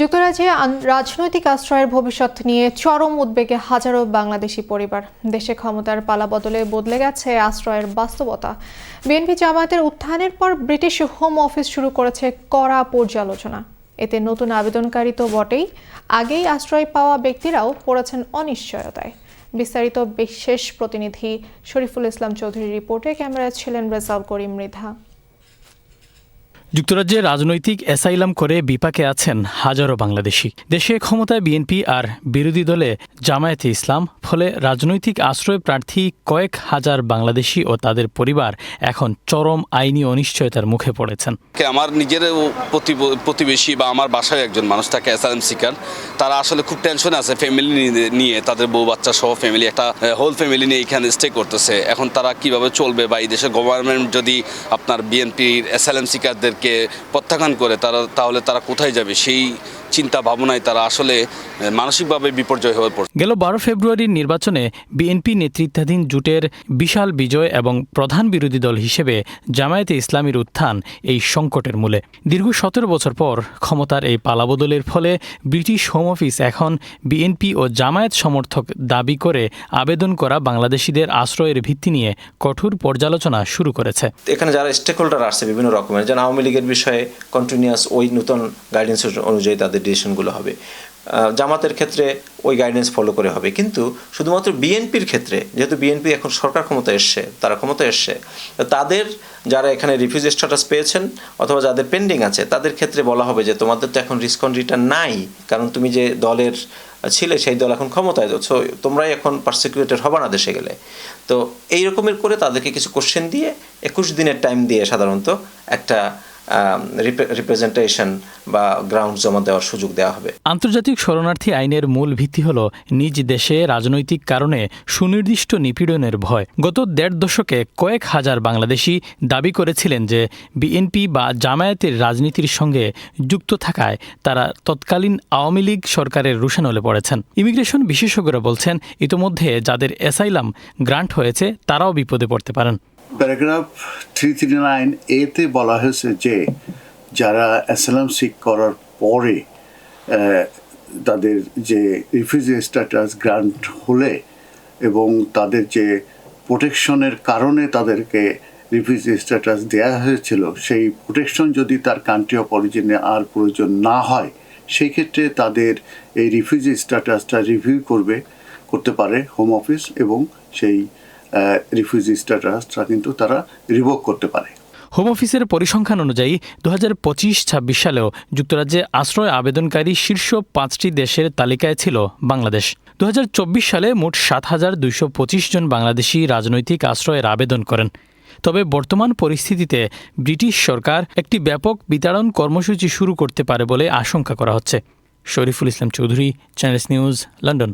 যুক্তরাজ্যে রাজনৈতিক আশ্রয়ের ভবিষ্যৎ নিয়ে চরম উদ্বেগে হাজারো বাংলাদেশি পরিবার। দেশে ক্ষমতার পালাবদলে বদলে গেছে আশ্রয়ের বাস্তবতা। বিএনপি জামায়াতের উত্থানের পর ব্রিটিশ হোম অফিস শুরু করেছে কড়া পর্যালোচনা। এতে নতুন আবেদনকারী তো বটেই, আগেই আশ্রয় পাওয়া ব্যক্তিরাও পড়েছেন অনিশ্চয়তায়। বিস্তারিত বিশেষ প্রতিনিধি শরীফুল ইসলাম চৌধুরীর রিপোর্টে ক্যামেরায় ছিলেন রেজাউল করিম মৃধা। যুক্তরাজ্যে রাজনৈতিক অ্যাসাইলাম করে বিপাকে আছেন হাজারো বাংলাদেশি। দেশে ক্ষমতায় বিএনপি আর বিরোধী দলে জামায়াতে ইসলাম, ফলে রাজনৈতিক আশ্রয় প্রার্থী কয়েক হাজার বাংলাদেশি ও তাদের পরিবার এখন চরম আইনি অনিশ্চয়তার মুখে পড়েছেন। আমার নিজের প্রতিবেশী বা আমার বাসায় একজন মানুষ থাকে অ্যাসাইলাম সিকার, তারা আসলে খুব টেনশনে আছে ফ্যামিলি নিয়ে, তাদের বউ বাচ্চা সহ ফ্যামিলি, একটা হোল ফ্যামিলি নিয়ে এখানে স্টে করতেছে। এখন তারা কিভাবে চলবে, বা এই দেশের গভর্নমেন্ট যদি আপনার বিএনপির অ্যাসাইলাম সিকারদের প্রত্যাখ্যান করে তাহলে তারা কোথায় যাবে, সেই চিন্তা ভাবনায় তারা আসলে মানসিকভাবে বিপর্যয় হয়ে পড়ছে। গেল 12 ফেব্রুয়ারির নির্বাচনে বিএনপি নেতৃত্বাধীন জোটের বিশাল বিজয় এবং প্রধান বিরোধী দল হিসেবে জামায়াতে ইসলামীর উত্থান এই সংকটের মূলে। দীর্ঘ 17 বছর পর ক্ষমতার এই পালাবদলের ফলে ব্রিটিশ হোম অফিস এখন বিএনপি ও জামায়াত সমর্থক দাবি করে আবেদন করা বাংলাদেশিদের আশ্রয়ের ভিত্তি নিয়ে কঠোর পর্যালোচনা শুরু করেছে। এখানে যারা স্টেক হোল্ডার আসছে বিভিন্ন রকমের, যেন আওয়ামী লীগের বিষয়ে কন্টিনিউয়াস ওই নতুন গাইডেন্স অনুযায়ী তাদের ডিসিশনগুলো হবে, জামাতের ক্ষেত্রে ওই গাইডেন্স ফলো করে হবে। কিন্তু শুধুমাত্র বিএনপির ক্ষেত্রে, যেহেতু বিএনপি এখন সরকার ক্ষমতায় এসছে, তারা ক্ষমতায় এসছে, তাদের যারা এখানে রিফিউজি স্ট্যাটাস পেয়েছেন অথবা যাদের পেন্ডিং আছে, তাদের ক্ষেত্রে বলা হবে যে তোমাদের তো এখন রিস্ক অন রিটার্ন নাই, কারণ তুমি যে দলের ছিলে সেই দল এখন ক্ষমতায় যাচ্ছ, তোমরাই এখন পারসিকিউটেড হবে না দেশে গেলে। তো এই রকমের করে তাদেরকে কিছু কোশ্চেন দিয়ে 21 দিনের টাইম দিয়ে সাধারণত একটা রিপ্রেজেন্টেশন বা গ্রাউন্ড জমা দেওয়ার সুযোগ দেওয়া হবে। আন্তর্জাতিক শরণার্থী আইনের মূল ভিত্তি হল নিজ দেশে রাজনৈতিক কারণে সুনির্দিষ্ট নিপীড়নের ভয়। গত 1.5 দশকে কয়েক হাজার বাংলাদেশি দাবি করেছিলেন যে বিএনপি বা জামায়াতের রাজনীতির সঙ্গে যুক্ত থাকায় তারা তৎকালীন আওয়ামী লীগ সরকারের রুশানলে পড়েছেন। ইমিগ্রেশন বিশেষজ্ঞরা বলছেন, ইতোমধ্যে যাদের অ্যাসাইলাম গ্রান্ট হয়েছে তারাও বিপদে পড়তে পারেন। প্যারাগ্রাফ 339 এতে বলা হয়েছে যে যারা অ্যাসাইলাম সিক করার পরে তাদের যে রিফিউজি স্ট্যাটাস গ্রান্ট হলে এবং তাদের যে প্রোটেকশনের কারণে তাদেরকে রিফিউজি স্ট্যাটাস দেওয়া হয়েছিল, সেই প্রোটেকশন যদি তার কান্ট্রি অফ অরিজিনে আর প্রয়োজন না হয়, সেই ক্ষেত্রে তাদের এই রিফিউজি স্ট্যাটাসটা রিভিউ করতে পারে হোম অফিস, এবং সেই রিফিউজি স্ট্যাটাসটা কিন্তু তারা রিভোক করতে পারে। হোম অফিসের পরিসংখ্যান অনুযায়ী 2025-26 সালেও যুক্তরাজ্যে আশ্রয় আবেদনকারী শীর্ষ 5টি দেশের তালিকায় ছিল বাংলাদেশ। 2024 সালে মোট 7,225 জন বাংলাদেশি রাজনৈতিক আশ্রয়ের আবেদন করেন। তবে বর্তমান পরিস্থিতিতে ব্রিটিশ সরকার একটি ব্যাপক বিতাড়ন কর্মসূচি শুরু করতে পারে বলে আশঙ্কা করা হচ্ছে। Shariful Islam Chowdhury, channels news, London.